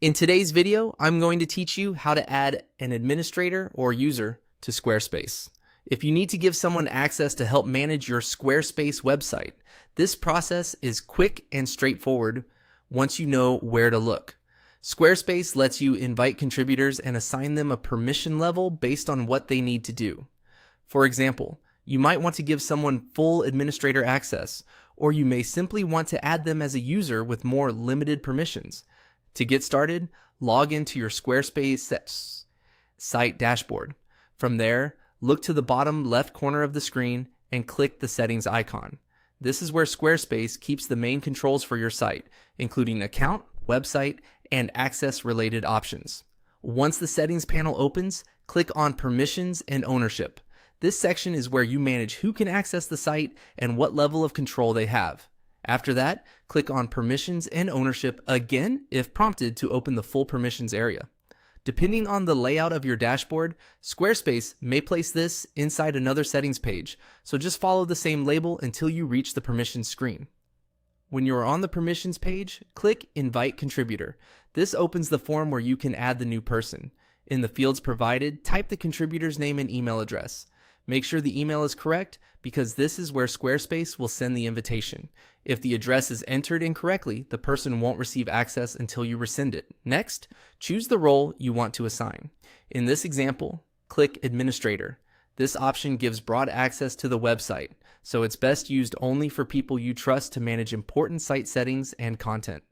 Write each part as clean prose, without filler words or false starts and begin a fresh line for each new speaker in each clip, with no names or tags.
In today's video, I'm going to teach you how to add an administrator or user to Squarespace. If you need to give someone access to help manage your Squarespace website, this process is quick and straightforward once you know where to look. Squarespace lets you invite contributors and assign them a permission level based on what they need to do. For example, you might want to give someone full administrator access, or you may simply want to add them as a user with more limited permissions. To get started, log into your Squarespace site dashboard. From there, look to the bottom left corner of the screen and click the settings icon. This is where Squarespace keeps the main controls for your site, including account, website, and access-related options. Once the settings panel opens, click on Permissions and Ownership. This section is where you manage who can access the site and what level of control they have. After that, click on Permissions and Ownership again if prompted to open the full permissions area. Depending on the layout of your dashboard, Squarespace may place this inside another settings page, so just follow the same label until you reach the permissions screen. When you are on the permissions page, click Invite Contributor. This opens the form where you can add the new person. In the fields provided, type the contributor's name and email address. Make sure the email is correct because this is where Squarespace will send the invitation. If the address is entered incorrectly, the person won't receive access until you resend it. Next, choose the role you want to assign. In this example, click Administrator. This option gives broad access to the website, so it's best used only for people you trust to manage important site settings and content.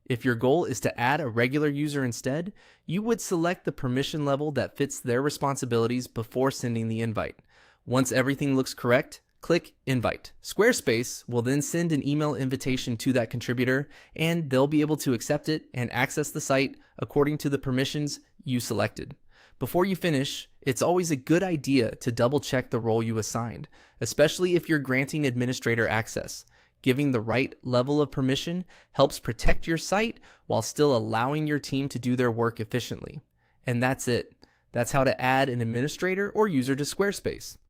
If your goal is to add a regular user instead, you would select the permission level that fits their responsibilities before sending the invite. Once everything looks correct, click Invite. Squarespace will then send an email invitation to that contributor, and they'll be able to accept it and access the site according to the permissions you selected. Before you finish, it's always a good idea to double check the role you assigned, especially if you're granting administrator access. Giving the right level of permission helps protect your site while still allowing your team to do their work efficiently. And that's it. That's how to add an administrator or user to Squarespace.